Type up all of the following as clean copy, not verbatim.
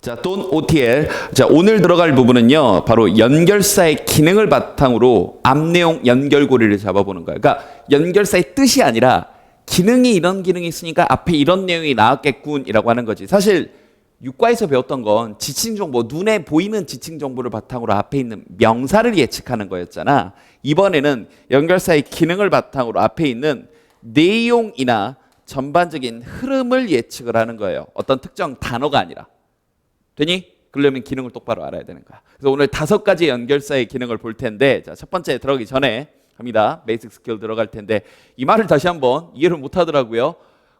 자, 돈 OTL. 자, 오늘 들어갈 부분은요, 바로 연결사의 기능을 바탕으로 앞 내용 연결고리를 잡아보는 거예요. 그러니까 연결사의 뜻이 아니라 기능이 이런 기능이 있으니까 앞에 이런 내용이 나왔겠군이라고 하는 거지. 사실 육과에서 배웠던 건 지칭 정보, 눈에 보이는 지칭 정보를 바탕으로 앞에 있는 명사를 예측하는 거였잖아. 이번에는 연결사의 기능을 바탕으로 앞에 있는 내용이나 전반적인 흐름을 예측을 하는 거예요. 어떤 특정 단어가 아니라. 되니? 그러려면 기능을 똑바로 알아야 되는 거야. 그래서 오늘 5가지 연결사의 기능을 볼 텐데, 자, 첫 번째 들어가기 전에 갑니다. 베이직 스킬 들어갈 텐데, 이 말을 다시 한번 이해를 못 하더라고요.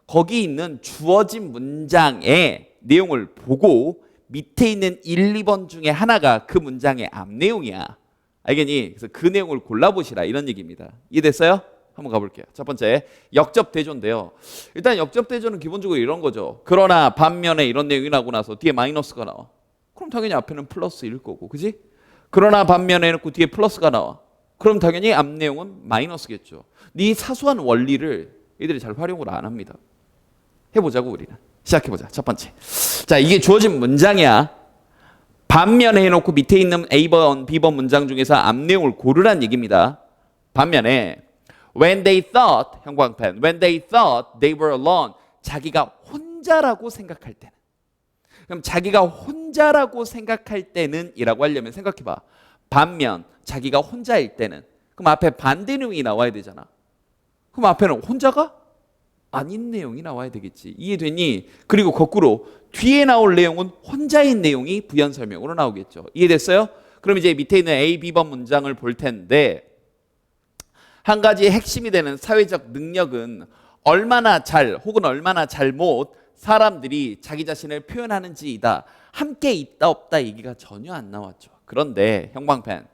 거기 있는 주어진 문장의 내용을 보고 밑에 있는 1, 2번 중에 하나가 그 문장의 앞 내용이야. 알겠니? 그래서 그 내용을 골라보시라, 이런 얘기입니다. 이해됐어요? 한번 가볼게요. 첫 번째, 역접대조인데요. 일단 역접대조는 기본적으로 이런 거죠. 그러나 반면에 이런 내용이 나오고 나서 뒤에 마이너스가 나와. 그럼 당연히 앞에는 플러스일 거고, 그지? 그러나 반면에 해놓고 뒤에 플러스가 나와. 그럼 당연히 앞 내용은 마이너스겠죠. 이 사소한 원리를 얘들이 잘 활용을 안 합니다. 해보자고, 우리는. 시작해보자. 첫 번째. 자, 이게 주어진 문장이야. 반면에 해놓고 밑에 있는 A번, B번 문장 중에서 앞 내용을 고르란 얘기입니다. 반면에 when they thought, 형광펜, when they thought they were alone, 자기가 혼자라고 생각할 때는. 그럼 자기가 혼자라고 생각할 때는 이라고 하려면 생각해봐. 반면 자기가 혼자일 때는. 그럼 앞에 반대 내용이 나와야 되잖아. 그럼 앞에는 혼자가 아닌 내용이 나와야 되겠지. 이해되니? 그리고 거꾸로 뒤에 나올 내용은 혼자인 내용이 부연 설명으로 나오겠죠. 이해됐어요? 그럼 이제 밑에 있는 A, B번 문장을 볼 텐데, 한 가지 핵심이 되는 사회적 능력은 얼마나 잘 혹은 얼마나 잘못 사람들이 자기 자신을 표현하는지이다. 함께 있다 없다 얘기가 전혀 안 나왔죠. 그런데 형광펜,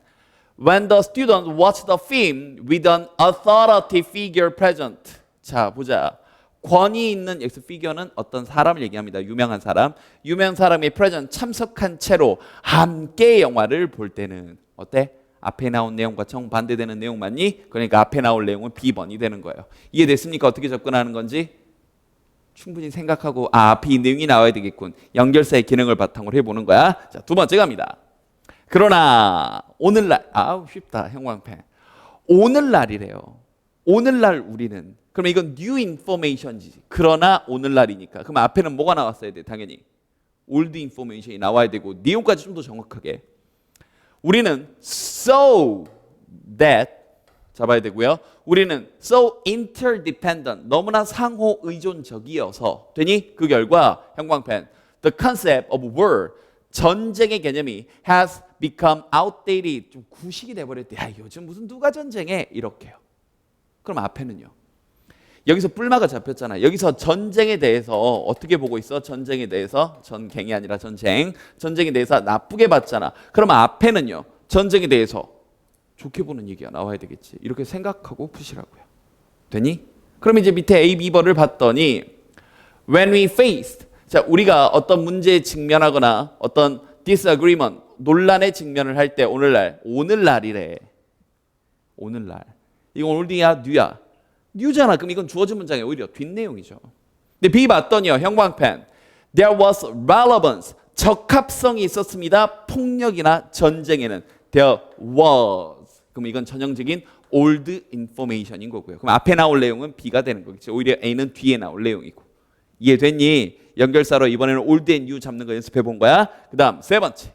when the students watch the film with an authority figure present. 자, 보자. 권위 있는, 여기서 figure는 어떤 사람을 얘기합니다. 유명한 사람. 유명한 사람이 present, 참석한 채로 함께 영화를 볼 때는 어때? 앞에 나온 내용과 정반대되는 내용 맞니? 그러니까 앞에 나올 내용은 B번이 되는 거예요. 이해됐습니까? 어떻게 접근하는 건지? 충분히 생각하고 앞에 이 내용이 나와야 되겠군. 연결사의 기능을 바탕으로 해보는 거야. 자, 두 번째 갑니다. 그러나 오늘날, 쉽다, 형광펜. 오늘날이래요. 오늘날 우리는. 그럼 이건 new information이지. 그러나 오늘날이니까. 그럼 앞에는 뭐가 나왔어야 돼? 당연히 old information이 나와야 되고 내용까지 좀 더 정확하게. 우리는 so that 잡아야 되고요. 우리는 so interdependent, 너무나 상호 의존적이어서 되니? 그 결과 형광펜, the concept of war, 전쟁의 개념이 has become outdated, 좀 구식이 돼버렸대. 야, 요즘 무슨 누가 전쟁해? 이렇게요. 그럼 앞에는요. 여기서 뿔마가 잡혔잖아. 여기서 전쟁에 대해서 어떻게 보고 있어? 전쟁에 대해서, 전갱이 아니라 전쟁. 전쟁에 대해서 나쁘게 봤잖아. 그러면 앞에는요. 전쟁에 대해서 좋게 보는 얘기가 나와야 되겠지. 이렇게 생각하고 푸시라고요. 되니? 그럼 이제 밑에 A, B번을 봤더니 when we faced, 자, 우리가 어떤 문제에 직면하거나 어떤 disagreement, 논란에 직면을 할 때 오늘날이래. 오늘날. 이건 올드야, 뉴야? 뉴잖아. 그럼 이건 주어진 문장의 오히려 뒷내용이죠. 근데 B 봤더니요. 형광펜. There was relevance. 적합성이 있었습니다. 폭력이나 전쟁에는. There was. 그럼 이건 전형적인 old information인 거고요. 그럼 앞에 나올 내용은 B가 되는 거겠죠. 오히려 A는 뒤에 나올 내용이고. 이해됐니? 연결사로 이번에는 old and new 잡는 거 연습해 본 거야. 그 다음 세 번째.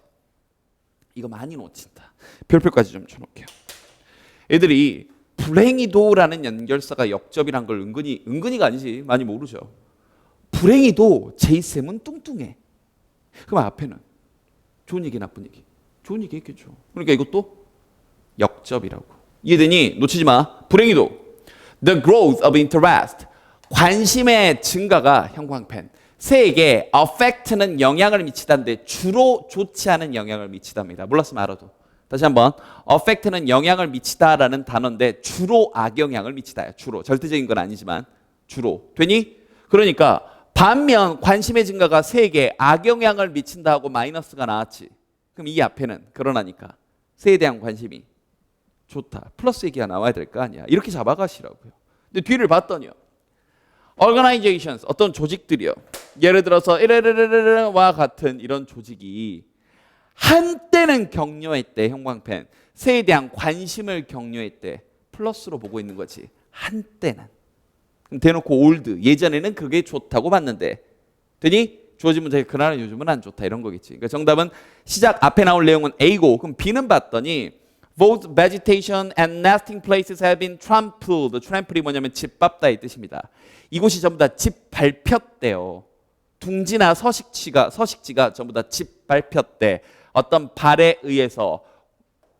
이거 많이 놓친다. 별표까지 좀 쳐놓을게요. 애들이 불행히도라는 연결사가 역접이란 걸 은근히가 아니지, 많이 모르죠. 불행히도 제이쌤은 뚱뚱해. 그럼 앞에는 좋은 얘기, 나쁜 얘기? 좋은 얘기 했겠죠. 그러니까 이것도 역접이라고. 이해되니? 놓치지 마. 불행히도 the growth of interest, 관심의 증가가 형광펜 새에게 affect는 영향을 미치다인데 주로 좋지 않은 영향을 미치답니다. 몰랐으면 알아도. 다시 한번, affect는 영향을 미치다라는 단어인데 주로 악영향을 미치다야. 주로. 절대적인 건 아니지만 주로. 되니? 그러니까 반면 관심의 증가가 새에게 악영향을 미친다 하고 마이너스가 나왔지. 그럼 이 앞에는 그러나니까 새에 대한 관심이 좋다. 플러스 얘기가 나와야 될 거 아니야. 이렇게 잡아가시라고요. 근데 뒤를 봤더니요. organizations 어떤 조직들이요. 예를 들어서 이래와 같은 이런 조직이 한때는 격려했대. 형광펜 새에 대한 관심을 격려했대. 플러스로 보고 있는 거지. 한때는. 그럼 대놓고 올드 예전에는 그게 좋다고 봤는데 되니 주어진 문제가 그러나 요즘은 안 좋다 이런 거겠지. 그러니까 정답은 시작 앞에 나올 내용은 A고 그럼 B는 봤더니 both vegetation and nesting places have been trampled. trample이 뭐냐면 짓밟다의 뜻입니다. 이곳이 전부 다 짓밟혔대요. 둥지나 서식지가 전부 다 짓밟혔대. 어떤 발에 의해서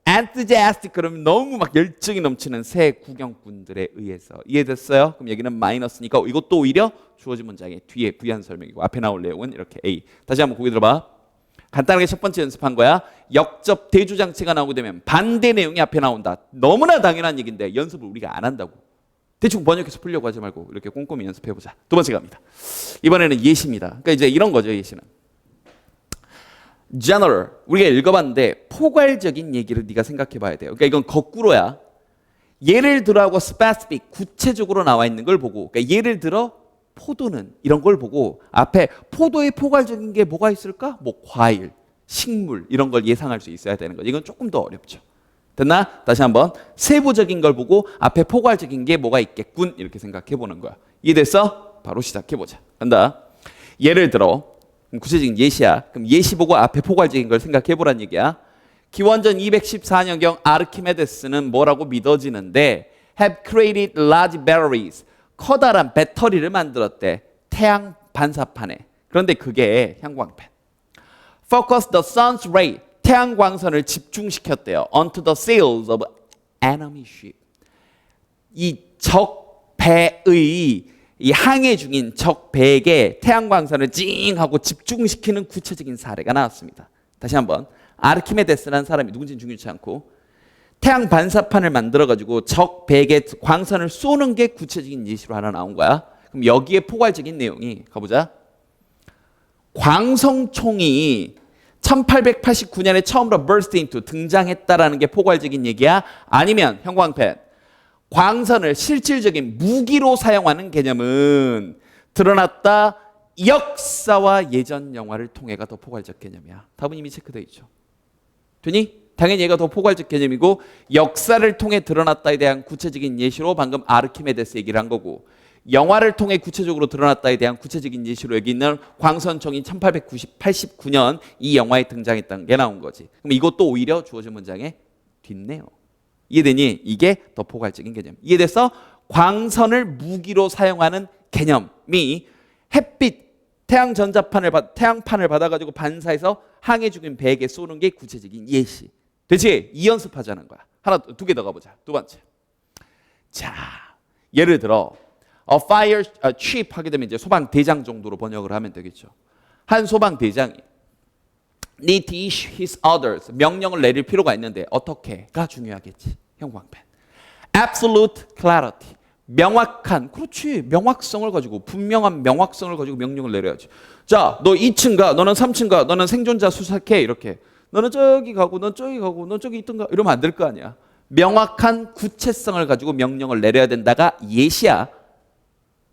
enthusiastic 그러면 너무 막 열정이 넘치는 새 구경꾼들에 의해서. 이해됐어요? 그럼 여기는 마이너스니까 이것도 오히려 주어진 문장의 뒤에 부연 설명이고 앞에 나올 내용은 이렇게 A. 다시 한번 고개 들어봐. 간단하게 첫 번째 연습한 거야. 역접 대주장치가 나오게 되면 반대 내용이 앞에 나온다. 너무나 당연한 얘기인데 연습을 우리가 안 한다고. 대충 번역해서 풀려고 하지 말고 이렇게 꼼꼼히 연습해보자. 두 번째 갑니다. 이번에는 예시입니다. 그러니까 이제 이런 거죠. 예시는. general 우리가 읽어봤는데 포괄적인 얘기를 네가 생각해봐야 돼요. 그러니까 이건 거꾸로야. 예를 들어하고 specific 구체적으로 나와 있는 걸 보고 그러니까 예를 들어 포도는 이런 걸 보고 앞에 포도의 포괄적인 게 뭐가 있을까? 뭐 과일, 식물 이런 걸 예상할 수 있어야 되는 거죠. 이건 조금 더 어렵죠. 됐나? 다시 한번 세부적인 걸 보고 앞에 포괄적인 게 뭐가 있겠군 이렇게 생각해 보는 거야. 이해됐어? 바로 시작해 보자. 간다. 예를 들어 구체적인 예시야. 그럼 예시 보고 앞에 포괄적인 걸 생각해 보란 얘기야. 기원전 214년경 아르키메데스는 뭐라고 믿어지는데 have created large batteries 커다란 배터리를 만들었대. 태양 반사판에. 그런데 그게 형광펜. Focus the sun's ray. 태양 광선을 집중시켰대요. Onto the sails of enemy ship. 이 적 배의 이 항해 중인 적 배에게 태양 광선을 찡 하고 집중시키는 구체적인 사례가 나왔습니다. 다시 한번. 아르키메데스라는 사람이 누군지는 중요치 않고 태양 반사판을 만들어가지고 적 배에게 광선을 쏘는 게 구체적인 예시로 하나 나온 거야. 그럼 여기에 포괄적인 내용이 가보자. 광성총이 1889년에 처음으로 burst into 등장했다라는 게 포괄적인 얘기야? 아니면 형광펜 광선을 실질적인 무기로 사용하는 개념은 드러났다 역사와 예전 영화를 통해가 더 포괄적 개념이야. 답은 이미 체크되어 있죠. 되니? 당연히 얘가 더 포괄적 개념이고 역사를 통해 드러났다에 대한 구체적인 예시로 방금 아르키메데스 얘기를 한 거고 영화를 통해 구체적으로 드러났다에 대한 구체적인 예시로 여기 있는 광선총이 1889년 이 영화에 등장했다는 게 나온 거지. 그럼 이것도 오히려 주어진 문장에 뒷내요. 이해되니? 이게 더 포괄적인 개념. 이해됐어? 광선을 무기로 사용하는 개념이 햇빛 태양판을 받아가지고 반사해서 항해 중인 배에게 쏘는 게 구체적인 예시. 되지? 이 연습하자는 거야. 두 개 더 가보자. 두 번째. 자, 예를 들어 a fire chief 하게 되면 이제 소방 대장 정도로 번역을 하면 되겠죠. 한 소방 대장이 need to issue his orders 명령을 내릴 필요가 있는데 어떻게가 중요하겠지. 형광펜. absolute clarity 명확한 그렇지 명확성을 가지고 분명한 명확성을 가지고 명령을 내려야지. 자, 너 2층 가, 너는 3층 가, 너는 생존자 수색해 이렇게. 너는 저기 가고, 넌 저기 가고, 넌 저기 있던가 이러면 안 될 거 아니야. 명확한 구체성을 가지고 명령을 내려야 된다가 예시야.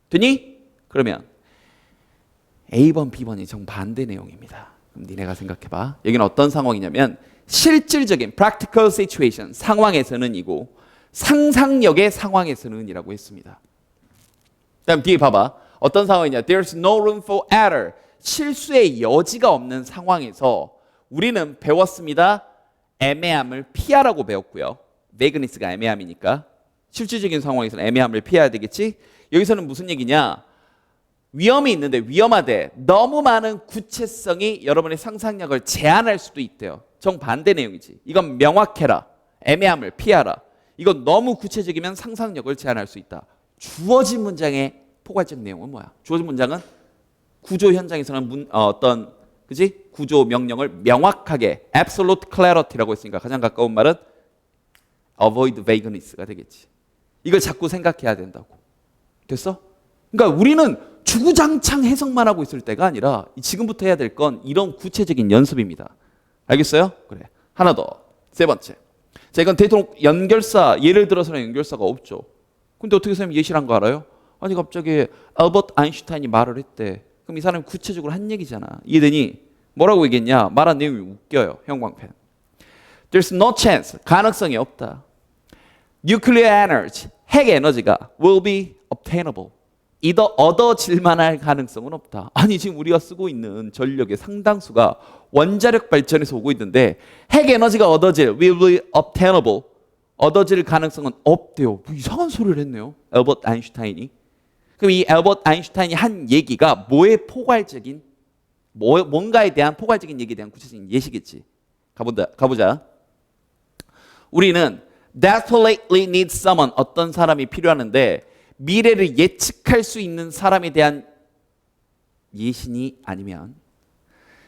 되니? 그러면 A번, B번이 정반대 내용입니다. 그럼 니네가 생각해봐. 여기는 어떤 상황이냐면 실질적인 practical situation 상황에서는 이고 상상력의 상황에서는 이라고 했습니다. 그다음 뒤에 봐봐. 어떤 상황이냐. There's no room for error. 실수의 여지가 없는 상황에서 우리는 배웠습니다. 애매함을 피하라고 배웠고요. vagueness가 애매함이니까 실질적인 상황에서는 애매함을 피해야 되겠지. 여기서는 무슨 얘기냐. 위험이 있는데 위험하대. 너무 많은 구체성이 여러분의 상상력을 제한할 수도 있대요. 정반대 내용이지. 이건 명확해라. 애매함을 피하라. 이건 너무 구체적이면 상상력을 제한할 수 있다. 주어진 문장의 포괄적 내용은 뭐야? 주어진 문장은 구조 현장에서는 어떤 그지? 구조 명령을 명확하게 absolute clarity라고 했으니까 가장 가까운 말은 avoid vagueness가 되겠지. 이걸 자꾸 생각해야 된다고. 됐어? 그러니까 우리는 주구장창 해석만 하고 있을 때가 아니라 지금부터 해야 될 건 이런 구체적인 연습입니다. 알겠어요? 그래. 하나 더. 세 번째. 자, 이건 대통령 연결사, 예를 들어서는 연결사가 없죠. 근데 어떻게 선생님 예시란 거 알아요? 아니 갑자기 알버트 아인슈타인이 말을 했대. 그럼 이 사람이 구체적으로 한 얘기잖아. 이해되니? 뭐라고 얘기했냐? 말한 내용이 웃겨요. 형광펜. There's no chance. 가능성이 없다. Nuclear energy. 핵 에너지가 will be obtainable. 얻어질 만할 가능성은 없다. 아니 지금 우리가 쓰고 있는 전력의 상당수가 원자력 발전에서 오고 있는데 핵 에너지가 will be obtainable. 얻어질 가능성은 없대요. 뭐 이상한 소리를 했네요. 알버트 아인슈타인이. 그럼 이 알버트 아인슈타인이 한 얘기가 뭐의 포괄적인 뭔가에 대한 포괄적인 얘기에 대한 구체적인 예시겠지. 가보자. 우리는 desperately need someone 어떤 사람이 필요하는데 미래를 예측할 수 있는 사람에 대한 예신이 아니면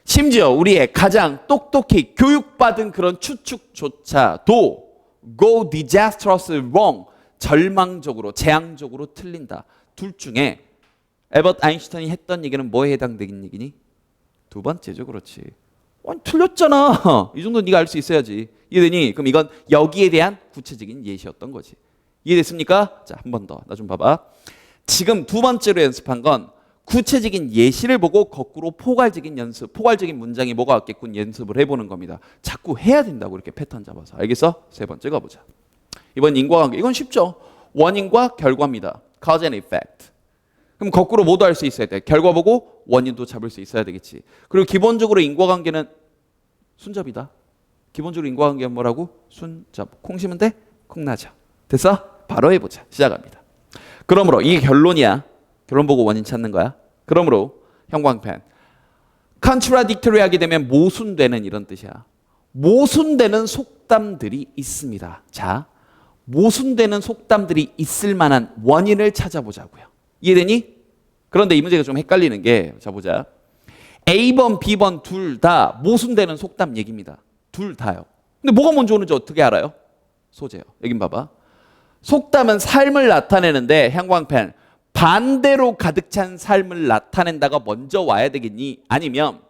심지어 우리의 가장 똑똑히 교육받은 그런 추측조차도 go disastrously wrong 절망적으로 재앙적으로 틀린다. 둘 중에 알버트 아인슈타인이 했던 얘기는 뭐에 해당되는 얘기니? 두 번째죠. 그렇지. 아니 틀렸잖아. 이 정도 네가 알 수 있어야지. 이해되니? 그럼 이건 여기에 대한 구체적인 예시였던 거지. 이해됐습니까? 자, 한 번 더. 나 좀 봐봐. 지금 두 번째로 연습한 건 구체적인 예시를 보고 거꾸로 포괄적인 연습, 포괄적인 문장이 뭐가 왔겠군 연습을 해보는 겁니다. 자꾸 해야 된다고 이렇게 패턴 잡아서. 알겠어? 세 번째 가보자. 이번 인과관계. 이건 쉽죠. 원인과 결과입니다. Cause and effect. 그럼 거꾸로 모두 할 수 있어야 돼. 결과 보고 원인도 잡을 수 있어야 되겠지. 그리고 기본적으로 인과관계는 순접이다. 기본적으로 인과관계는 뭐라고? 순접. 콩 심으면 돼? 콩 나죠. 됐어? 바로 해보자. 시작합니다. 그러므로 이게 결론이야. 결론 보고 원인 찾는 거야. 그러므로 형광펜. contradictory 하게 되면 모순되는 이런 뜻이야. 모순되는 속담들이 있습니다. 자, 모순되는 속담들이 있을 만한 원인을 찾아보자고요. 이해되니? 그런데 이 문제가 좀 헷갈리는 게, 자 보자. A번, B번 둘 다 모순되는 속담 얘기입니다. 둘 다요. 근데 뭐가 먼저 오는지 어떻게 알아요? 소재요. 여긴 봐봐. 속담은 삶을 나타내는데 형광펜 반대로 가득 찬 삶을 나타낸다가 먼저 와야 되겠니? 아니면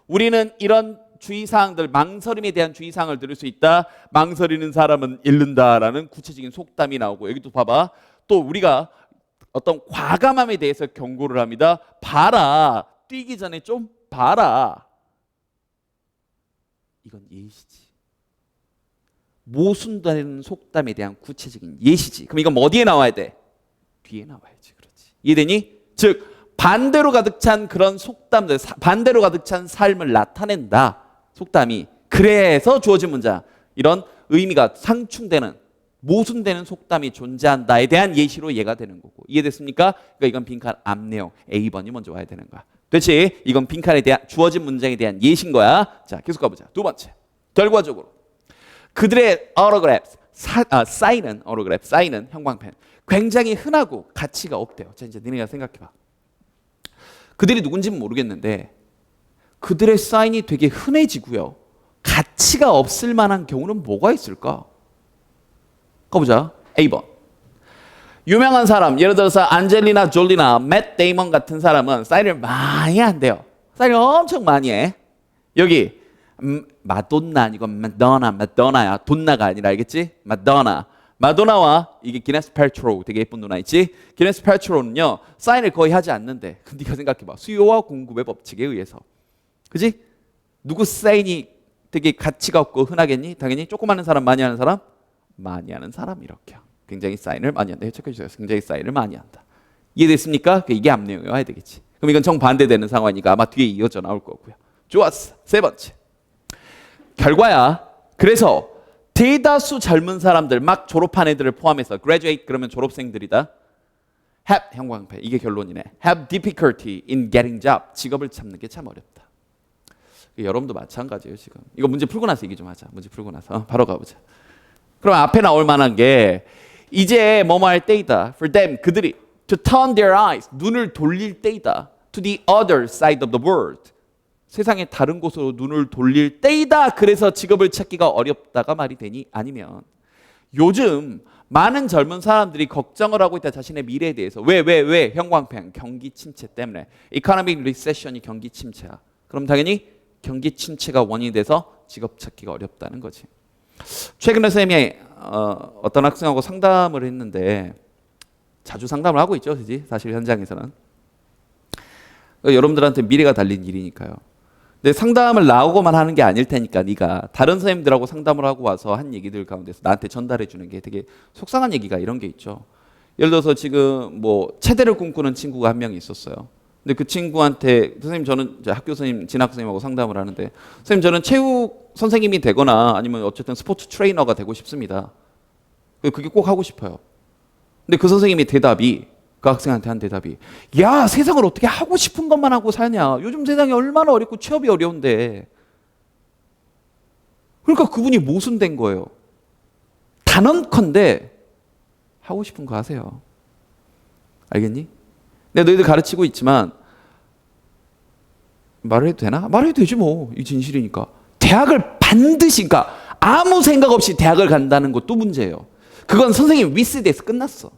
우리는 이런 주의사항들, 망설임에 대한 주의사항을 들을 수 있다. 망설이는 사람은 잃는다라는 구체적인 속담이 나오고 여기도 봐봐. 또 우리가 어떤 과감함에 대해서 경고를 합니다. 봐라. 뛰기 전에 좀 봐라. 이건 예시지. 모순되는 속담에 대한 구체적인 예시지. 그럼 이건 어디에 나와야 돼? 뒤에 나와야지. 그렇지. 이해되니? 즉 반대로 가득 찬 그런 속담들, 반대로 가득 찬 삶을 나타낸다. 속담이. 그래서 주어진 문장. 이런 의미가 상충되는 모순되는 속담이 존재한다에 대한 예시로 얘가 되는 거고. 이해됐습니까? 그러니까 이건 빈칸 앞 내용 A번이 먼저 와야 되는 거야. 됐지? 이건 빈칸에 대한 주어진 문장에 대한 예시인 거야. 자, 계속 가보자. 두 번째. 결과적으로 그들의 autographs, 사인은 autograph, 사인은 형광펜 굉장히 흔하고 가치가 없대요. 자, 이제 니네가 생각해봐. 그들이 누군지는 모르겠는데 그들의 사인이 되게 흔해지고요. 가치가 없을 만한 경우는 뭐가 있을까? 가보자. A번. 유명한 사람, 예를 들어서 안젤리나 졸리나 맷 데이먼 같은 사람은 사인을 많이 한대요. 사인을 엄청 많이 해. 여기 마돈나 아니고 마도나야. 돈나가 아니라 알겠지? 마도나와 이게 기네스 팔트로우 되게 예쁜 누나 있지? 기네스 팔트로우는요 사인을 거의 하지 않는데 네가 생각해봐. 수요와 공급의 법칙에 의해서. 그지? 누구 사인이 되게 가치가 없고 흔하겠니? 당연히 조금 하는 사람, 많이 하는 사람? 많이 하는 사람 이렇게. 굉장히 사인을 많이 한다. 체크해주세요. 굉장히 사인을 많이 한다. 이해됐습니까? 이게 앞 내용이 와야 되겠지. 그럼 이건 정반대되는 상황이니까 아마 뒤에 이어져 나올 거고요. 좋았어. 세 번째. 결과야. 그래서 대다수 젊은 사람들, 막 졸업한 애들을 포함해서 graduate 그러면 졸업생들이다. have 형광펜 이게 결론이네. have difficulty in getting job 직업을 찾는 게 참 어렵다. 여러분도 마찬가지예요 지금. 이거 문제 풀고 나서 얘기 좀 하자. 문제 풀고 나서 바로 가보자. 그럼 앞에 나올 만한 게 이제 뭐뭐 할 때이다. For them 그들이 to turn their eyes 눈을 돌릴 때이다. To the other side of the world 세상의 다른 곳으로 눈을 돌릴 때이다. 그래서 직업을 찾기가 어렵다가 말이 되니? 아니면 요즘 많은 젊은 사람들이 걱정을 하고 있다. 자신의 미래에 대해서. 왜? 형광펜 경기 침체 때문에. Economic recession이 경기 침체야. 그럼 당연히 경기 침체가 원인이 돼서 직업 찾기가 어렵다는 거지. 최근에 선생님이 어떤 학생하고 상담을 했는데 자주 상담을 하고 있죠, 그지? 사실 현장에서는. 그러니까 여러분들한테 미래가 달린 일이니까요. 근데 상담을 나오고만 하는 게 아닐 테니까 네가 다른 선생님들하고 상담을 하고 와서 한 얘기들 가운데서 나한테 전달해 주는 게 되게 속상한 얘기가 이런 게 있죠. 예를 들어서 지금 뭐 체대를 꿈꾸는 친구가 한 명 있었어요. 근데 그 친구한테 선생님 저는 이제 학교 선생님, 진학 선생님하고 상담을 하는데 선생님 저는 체육 선생님이 되거나 아니면 어쨌든 스포츠 트레이너가 되고 싶습니다. 그게 꼭 하고 싶어요. 근데 그 선생님의 대답이 그 학생한테 한 대답이 야 세상을 어떻게 하고 싶은 것만 하고 사냐. 요즘 세상이 얼마나 어렵고 취업이 어려운데. 그러니까 그분이 모순된 거예요. 단언컨대 하고 싶은 거 하세요. 알겠니? 내가 너희들 가르치고 있지만 말을 해도 되나? 말해도 되지 뭐. 이 진실이니까. 대학을 반드시 그러니까 아무 생각 없이 대학을 간다는 것도 문제예요. 그건 선생님 위스대에서 끝났어.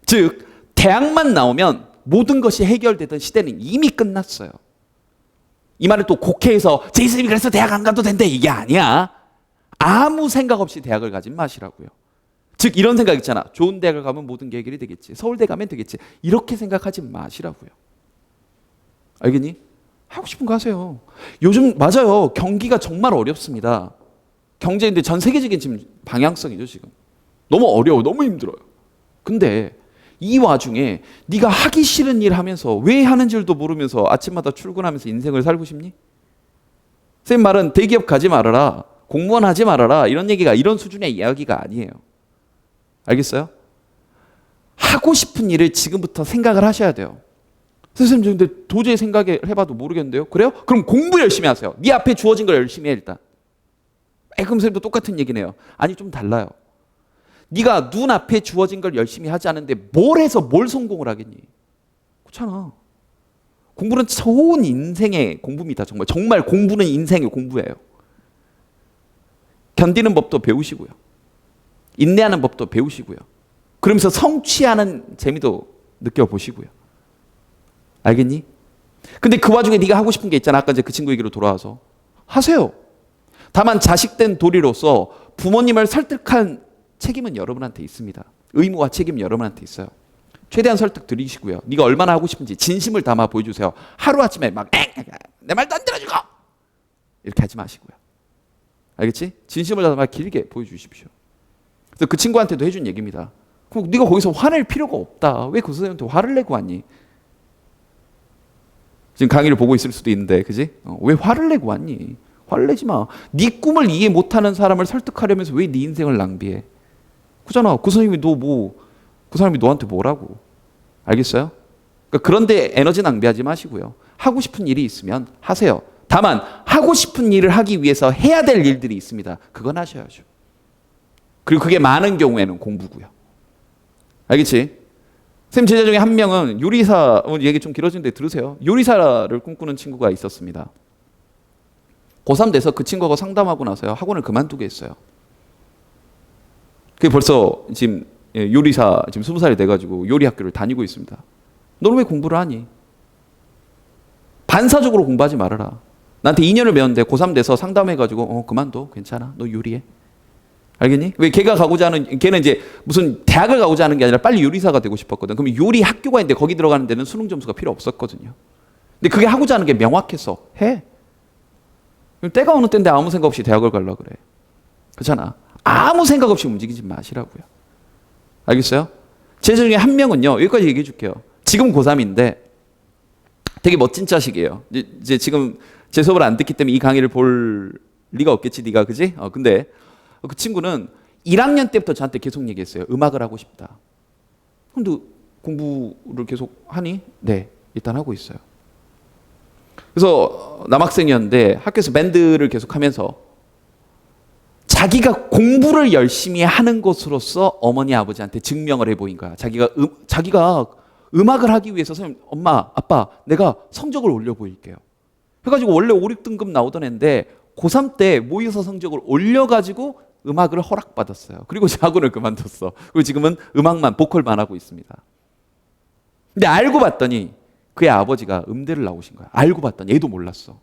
즉 대학만 나오면 모든 것이 해결되던 시대는 이미 끝났어요. 이 말을 또 국회에서 제이슨이 그래서 대학 안 가도 된대 이게 아니야. 아무 생각 없이 대학을 가진 마시라고요. 즉 이런 생각 있잖아. 좋은 대학을 가면 모든 게 해결이 되겠지. 서울대 가면 되겠지. 이렇게 생각하지 마시라고요. 알겠니? 하고 싶은 거 하세요. 요즘 맞아요. 경기가 정말 어렵습니다. 경제인데 전 세계적인 지금 방향성이죠 지금. 너무 어려워. 너무 힘들어요. 근데 이 와중에 네가 하기 싫은 일 하면서 왜 하는 줄도 모르면서 아침마다 출근하면서 인생을 살고 싶니? 선생님 말은 대기업 가지 말아라. 공무원 하지 말아라. 이런 얘기가 이런 수준의 이야기가 아니에요. 알겠어요? 하고 싶은 일을 지금부터 생각을 하셔야 돼요. 선생님 근데 도저히 생각을 해봐도 모르겠는데요. 그래요? 그럼 공부 열심히 하세요. 네 앞에 주어진 걸 열심히 해 일단. 그럼 선생님도 똑같은 얘기네요. 아니 좀 달라요. 네가 눈앞에 주어진 걸 열심히 하지 않는데 뭘 해서 뭘 성공을 하겠니? 그렇잖아. 공부는 좋은 인생의 공부입니다. 정말. 정말 공부는 인생의 공부예요. 견디는 법도 배우시고요. 인내하는 법도 배우시고요. 그러면서 성취하는 재미도 느껴보시고요. 알겠니? 근데 그 와중에 네가 하고 싶은 게 있잖아. 아까 이제 그 친구 얘기로 돌아와서. 하세요. 다만 자식된 도리로서 부모님을 설득한 책임은 여러분한테 있습니다. 의무와 책임은 여러분한테 있어요. 최대한 설득 드리시고요. 네가 얼마나 하고 싶은지 진심을 담아 보여주세요. 하루아침에 막 내 말도 안 들어주고 이렇게 하지 마시고요. 알겠지? 진심을 담아 길게 보여주십시오. 그래서 그 친구한테도 해준 얘기입니다. 그럼 네가 거기서 화낼 필요가 없다. 왜 그 선생님한테 화를 내고 왔니? 지금 강의를 보고 있을 수도 있는데 그지? 왜 화를 내고 왔니? 화를 내지 마. 네 꿈을 이해 못하는 사람을 설득하려면서 왜 네 인생을 낭비해? 그잖아. 그 선생님이 그 사람이 너한테 뭐라고? 알겠어요? 그러니까 그런데 에너지 낭비하지 마시고요. 하고 싶은 일이 있으면 하세요. 다만 하고 싶은 일을 하기 위해서 해야 될 일들이 있습니다. 그건 하셔야죠. 그리고 그게 많은 경우에는 공부고요. 알겠지? 선생님 제자 중에 한 명은 요리사, 얘기 좀 길어지는데 들으세요. 요리사를 꿈꾸는 친구가 있었습니다. 고3 돼서 그 친구하고 상담하고 나서요. 학원을 그만두게 했어요. 그게 벌써 지금 요리사 지금 20살이 돼가지고 요리 학교를 다니고 있습니다. 너는 왜 공부를 하니? 반사적으로 공부하지 말아라. 나한테 2년을 배웠는데 고3 돼서 상담해가지고 그만둬. 괜찮아. 너 요리해. 알겠니? 왜 걔가 가고자 하는, 걔는 이제 무슨 대학을 가고자 하는 게 아니라 빨리 요리사가 되고 싶었거든. 그럼 요리 학교가 있는데 거기 들어가는 데는 수능 점수가 필요 없었거든요. 근데 그게 하고자 하는 게 명확해서 해. 때가 어느 때인데 아무 생각 없이 대학을 가려고 그래. 그렇잖아. 아무 생각 없이 움직이지 마시라고요. 알겠어요? 제자 중에 한 명은요. 여기까지 얘기해 줄게요. 지금 고3인데 되게 멋진 자식이에요. 이제 지금 제 수업을 안 듣기 때문에 이 강의를 볼 리가 없겠지 네가 그지? 근데 그 친구는 1학년 때부터 저한테 계속 얘기했어요. 음악을 하고 싶다. 근데 공부를 계속 하니? 네. 일단 하고 있어요. 그래서 남학생이었는데 학교에서 밴드를 계속 하면서 자기가 공부를 열심히 하는 것으로서 어머니 아버지한테 증명을 해보인 거야. 자기가 음악을 하기 위해서 선생님, 엄마, 아빠, 내가 성적을 올려 보일게요. 해가지고 원래 5, 6등급 나오던 애인데 고3 때 모의고사 성적을 올려가지고 음악을 허락받았어요. 그리고 학원을 그만뒀어. 그리고 지금은 음악만, 보컬만 하고 있습니다. 근데 알고 봤더니 그의 아버지가 음대를 나오신 거야. 알고 봤더니 얘도 몰랐어.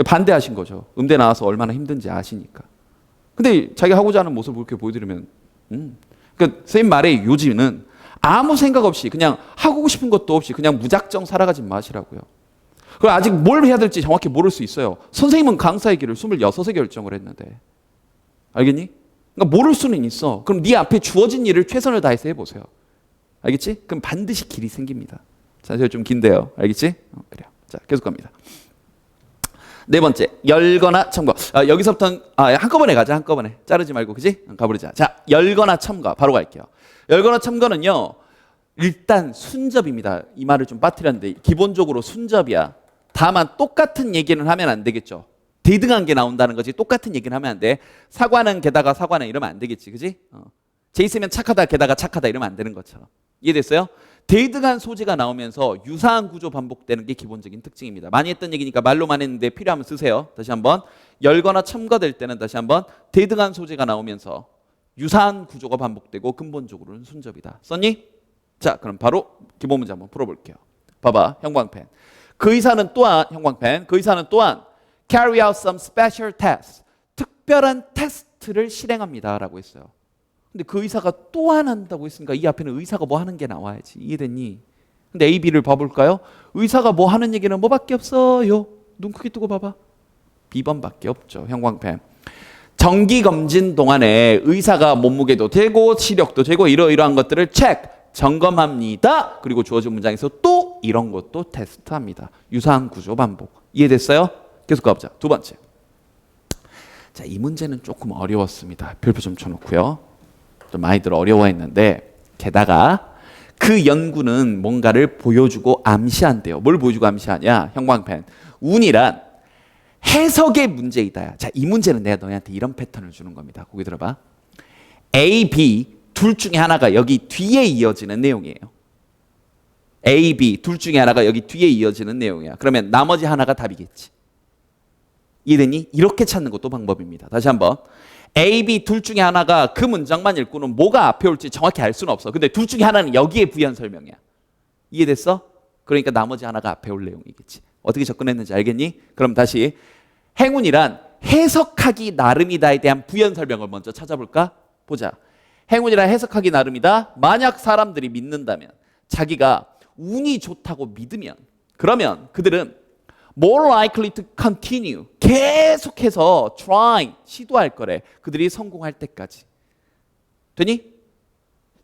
반대하신 거죠. 음대 나와서 얼마나 힘든지 아시니까. 근데 자기가 하고자 하는 모습을 그렇게 보여드리면 그러니까 선생님 말의 요지는 아무 생각 없이 그냥 하고 싶은 것도 없이 그냥 무작정 살아가지 마시라고요. 그리고 아직 뭘 해야 될지 정확히 모를 수 있어요. 선생님은 강사의 길을 26에 결정을 했는데. 알겠니? 그러니까 모를 수는 있어. 그럼 네 앞에 주어진 일을 최선을 다해서 해보세요. 알겠지? 그럼 반드시 길이 생깁니다. 자, 제가 좀 긴데요. 알겠지? 그래요. 자, 계속 갑니다. 네 번째, 열거나 첨가. 여기서부터는 한꺼번에 가자. 한꺼번에 자르지 말고, 그지? 가버리자. 자, 열거나 첨가 바로 갈게요. 열거나 첨가는요, 일단 순접입니다. 이 말을 좀 빠뜨렸는데 기본적으로 순접이야. 다만 똑같은 얘기는 하면 안 되겠죠. 대등한 게 나온다는 거지. 똑같은 얘기는 하면 안 돼. 사과는 게다가 사과는 이러면 안 되겠지, 그지? 제이스면 착하다 게다가 착하다 이러면 안 되는 것처럼. 이해됐어요? 대등한 소재가 나오면서 유사한 구조 반복되는 게 기본적인 특징입니다. 많이 했던 얘기니까 말로만 했는데 필요하면 쓰세요. 다시 한번. 열거나 첨가될 때는 다시 한번 대등한 소재가 나오면서 유사한 구조가 반복되고 근본적으로는 순접이다. 썼니? 자, 그럼 바로 기본 문제 한번 풀어볼게요. 봐봐, 형광펜. 그 의사는 또한, 형광펜, 그 의사는 또한 carry out some special tests. 특별한 테스트를 실행합니다. 라고 했어요. 근데 그 의사가 또한 한다고 했으니까 이 앞에는 의사가 뭐 하는 게 나와야지. 이해됐니? 근데 A, B를 봐볼까요? 의사가 뭐 하는 얘기는 뭐밖에 없어요. 눈 크게 뜨고 봐봐. B번밖에 없죠. 형광펜. 정기검진 동안에 의사가 몸무게도 재고 시력도 재고 이러이러한 것들을 체크, 점검합니다. 그리고 주어진 문장에서 또 이런 것도 테스트합니다. 유사한 구조 반복. 이해됐어요? 계속 가보자. 두 번째. 자, 이 문제는 조금 어려웠습니다. 별표 좀 쳐놓고요. 좀 많이들 어려워했는데 게다가 그 연구는 뭔가를 보여주고 암시한대요. 뭘 보여주고 암시하냐? 형광펜. 운이란 해석의 문제이다. 자, 이 문제는 내가 너희한테 이런 패턴을 주는 겁니다. 거기 들어봐. A, B 둘 중에 하나가 여기 뒤에 이어지는 내용이에요. A, B 둘 중에 하나가 여기 뒤에 이어지는 내용이야. 그러면 나머지 하나가 답이겠지. 이해되니? 이렇게 찾는 것도 방법입니다. 다시 한번. A, B 둘 중에 하나가 그 문장만 읽고는 뭐가 앞에 올지 정확히 알 수는 없어. 근데 둘 중에 하나는 여기에 부연 설명이야. 이해됐어? 그러니까 나머지 하나가 앞에 올 내용이겠지. 어떻게 접근했는지 알겠니? 그럼 다시 행운이란 해석하기 나름이다에 대한 부연 설명을 먼저 찾아볼까? 보자. 행운이란 해석하기 나름이다. 만약 사람들이 믿는다면, 자기가 운이 좋다고 믿으면, 그러면 그들은 more likely to continue, 계속해서 trying, 시도할 거래. 그들이 성공할 때까지. 되니?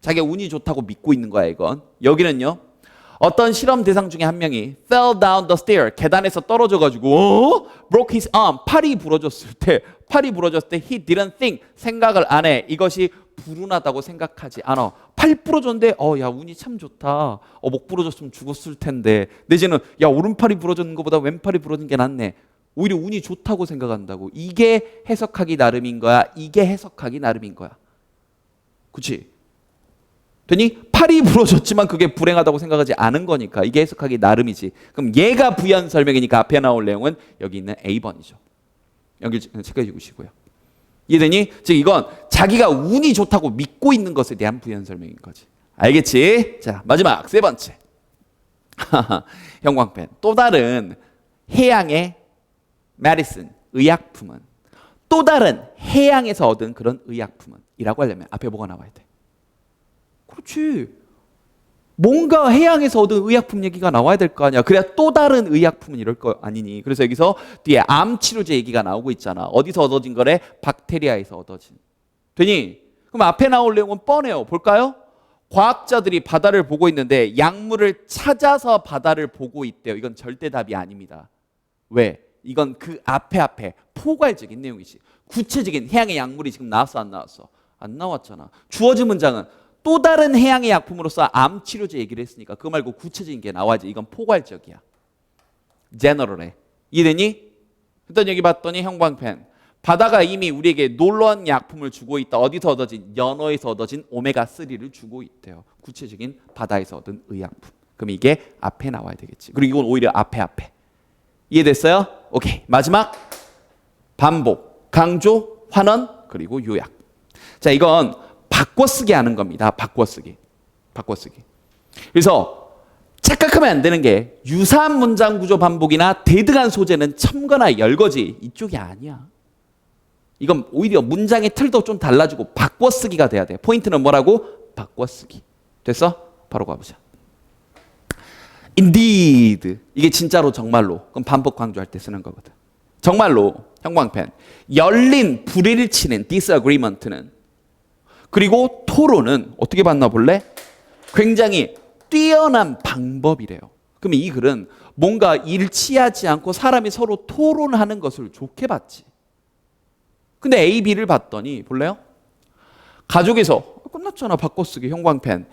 자기가 운이 좋다고 믿고 있는 거야, 이건. 여기는요, 어떤 실험 대상 중에 한 명이 fell down the stair, 계단에서 떨어져가지고 broke his arm, 팔이 부러졌을 때 he didn't think, 생각을 안 해. 이것이 불운하다고 생각하지 않아. 팔 부러졌는데 야, 운이 참 좋다. 목 부러졌으면 죽었을 텐데. 내지는 야, 오른팔이 부러졌는 것보다 왼팔이 부러진 게 낫네. 오히려 운이 좋다고 생각한다고. 이게 해석하기 나름인 거야. 이게 해석하기 나름인 거야. 그치? 되니? 팔이 부러졌지만 그게 불행하다고 생각하지 않은 거니까 이게 해석하기 나름이지. 그럼 얘가 부연 설명이니까 앞에 나올 내용은 여기 있는 A번이죠. 여기 체크해 주시고요. 이해되니? 즉 이건 자기가 운이 좋다고 믿고 있는 것에 대한 부연 설명인 거지. 알겠지? 자, 마지막 세 번째. 형광펜. 또 다른 해양의 메디슨, 의약품은, 또 다른 해양에서 얻은 그런 의약품은 이라고 하려면 앞에 뭐가 나와야 돼? 그렇지. 뭔가 해양에서 얻은 의약품 얘기가 나와야 될 거 아니야. 그래야 또 다른 의약품은 이럴 거 아니니. 그래서 여기서 뒤에 암 치료제 얘기가 나오고 있잖아. 어디서 얻어진 거래? 박테리아에서 얻어진. 되니? 그럼 앞에 나올 내용은 뻔해요. 볼까요? 과학자들이 바다를 보고 있는데 약물을 찾아서 바다를 보고 있대요. 이건 절대 답이 아닙니다. 왜? 이건 그 앞에 포괄적인 내용이지. 구체적인 해양의 약물이 지금 나왔어, 안 나왔어? 안 나왔잖아. 주어진 문장은 또 다른 해양의 약품으로서 암 치료제 얘기를 했으니까 그거 말고 구체적인 게 나와야지. 이건 포괄적이야. 제너럴해. 이해되니? 일단 여기 봤더니 형광펜. 바다가 이미 우리에게 놀라운 약품을 주고 있다. 어디서 얻어진? 연어에서 얻어진 오메가3를 주고 있대요. 구체적인 바다에서 얻은 의약품. 그럼 이게 앞에 나와야 되겠지. 그리고 이건 오히려 앞에. 이해됐어요? 오케이. 마지막 반복, 강조, 환원, 그리고 요약. 자, 이건 바꿔쓰기 하는 겁니다. 바꿔쓰기. 그래서 착각하면 안 되는 게 유사한 문장 구조 반복이나 대등한 소재는 첨가나 열거지 이쪽이 아니야. 이건 오히려 문장의 틀도 좀 달라지고 바꿔쓰기가 돼야 돼. 포인트는 뭐라고? 바꿔쓰기. 됐어? 바로 가보자. Indeed. 이게 진짜로 정말로. 그럼 반복 강조할 때 쓰는 거거든. 정말로 형광펜. 열린 불일치는 disagreement는 그리고 토론은 어떻게 봤나 볼래? 굉장히 뛰어난 방법이래요. 그러면 이 글은 뭔가 일치하지 않고 사람이 서로 토론하는 것을 좋게 봤지. 근데 A, B를 봤더니 볼래요? 가족에서 끝났잖아. 바꿔쓰기 형광펜.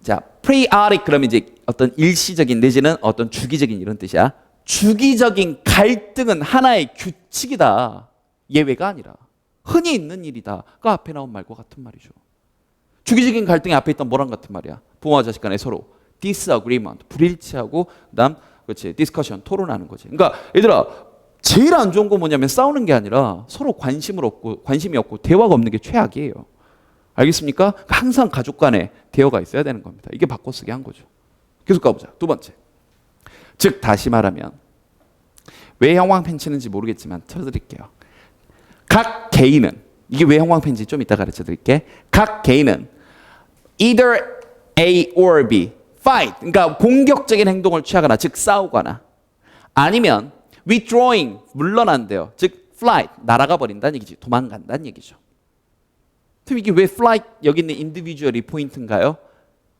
자, periodic 그러면 이제 어떤 일시적인 내지는 어떤 주기적인 이런 뜻이야. 주기적인 갈등은 하나의 규칙이다. 예외가 아니라 흔히 있는 일이다. 그 앞에 나온 말과 같은 말이죠. 주기적인 갈등이 앞에 있던 뭐랑 같은 말이야? 부모와 자식 간에 서로 disagreement, 불일치하고 그다음 그렇지, discussion, 토론하는 거지. 그러니까 얘들아, 제일 안 좋은 거 뭐냐면 싸우는 게 아니라 서로 관심이 없고 대화가 없는 게 최악이에요. 알겠습니까? 항상 가족 간에 대화가 있어야 되는 겁니다. 이게 바꿔쓰기 한 거죠. 계속 가보자. 두 번째. 즉 다시 말하면 왜 형광펜 치는지 모르겠지만 쳐드릴게요. 각 개인은 이게 왜 형광펜인지 좀 이따 가르쳐 드릴게. 각 개인은 either A or B, fight, 그러니까 공격적인 행동을 취하거나 즉 싸우거나 아니면 withdrawing, 물러난대요. 즉 flight, 날아가 버린다는 얘기지. 도망간다는 얘기죠. 그럼 이게 왜 flight, 여기 있는 individual이 포인트인가요?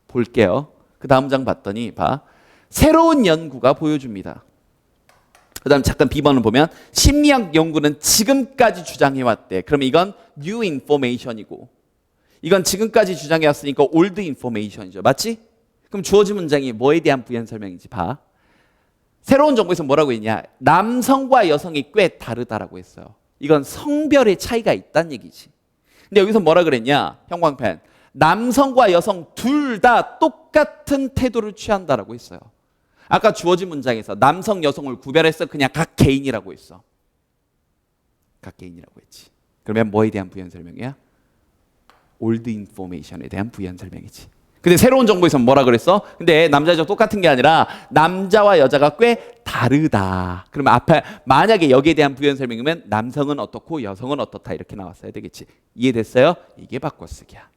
볼게요. 그 다음 장 봤더니 봐. 새로운 연구가 보여줍니다. 그 다음 잠깐 B번을 보면 심리학 연구는 지금까지 주장해왔대. 그러면 이건 new information이고 이건 지금까지 주장해왔으니까 old information이죠. 맞지? 그럼 주어진 문장이 뭐에 대한 부연 설명인지 봐. 새로운 정보에서 뭐라고 했냐? 남성과 여성이 꽤 다르다라고 했어요. 이건 성별의 차이가 있다는 얘기지. 근데 여기서 뭐라 그랬냐? 형광펜. 남성과 여성 둘 다 똑같은 태도를 취한다라고 했어요. 아까 주어진 문장에서 남성, 여성을 구별해서 그냥 각 개인이라고 했어. 각 개인이라고 했지. 그러면 뭐에 대한 부연 설명이야? old information에 대한 부연 설명이지. 근데 새로운 정보에서는 뭐라 그랬어? 근데 남자 여자 똑같은 게 아니라 남자와 여자가 꽤 다르다. 그러면 앞에 만약에 여기에 대한 부연 설명이면 남성은 어떻고 여성은 어떻다 이렇게 나왔어야 되겠지. 이해됐어요? 이게 바꿔쓰기야.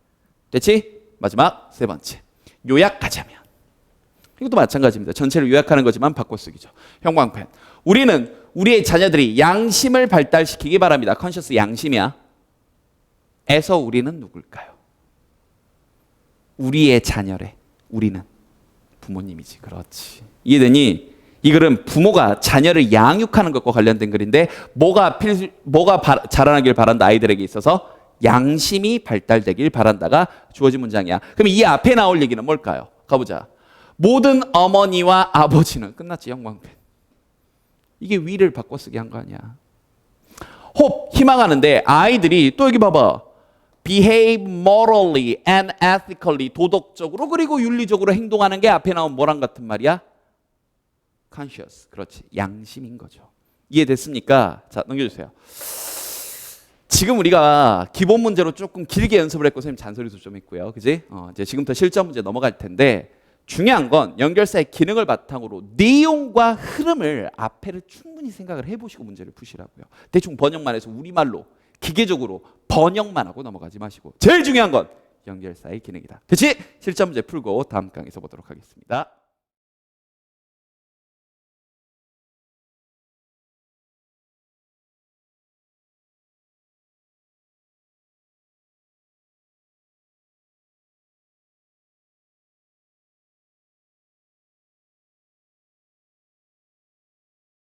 됐지? 마지막 세 번째. 요약하자면 이것도 마찬가지입니다. 전체를 요약하는 거지만 바꿔쓰기죠. 형광펜. 우리는 우리의 자녀들이 양심을 발달시키기 바랍니다. 컨셔스 양심이야. 에서 우리는 누굴까요? 우리의 자녀래. 우리는 부모님이지. 그렇지. 이해되니? 이 글은 부모가 자녀를 양육하는 것과 관련된 글인데 뭐가 자라나길 바란다. 아이들에게 있어서 양심이 발달되길 바란다가 주어진 문장이야. 그럼 이 앞에 나올 얘기는 뭘까요? 가보자. 모든 어머니와 아버지는 끝났지. 형광펜. 이게 위를 바꿔쓰기 한 거 아니야. hope, 희망하는데 아이들이 또 여기 봐봐. behave morally and ethically, 도덕적으로 그리고 윤리적으로 행동하는 게 앞에 나온 뭐랑 같은 말이야? conscious. 그렇지. 양심인 거죠. 이해됐습니까? 자, 넘겨주세요. 지금 우리가 기본 문제로 조금 길게 연습을 했고 선생님 잔소리도 좀 했고요. 그지? 이제 지금부터 실전 문제 넘어갈 텐데 중요한 건 연결사의 기능을 바탕으로 내용과 흐름을 앞에를 충분히 생각을 해보시고 문제를 푸시라고요. 대충 번역만 해서 우리말로 기계적으로 번역만 하고 넘어가지 마시고 제일 중요한 건 연결사의 기능이다. 그치? 실전 문제 풀고 다음 강의에서 보도록 하겠습니다.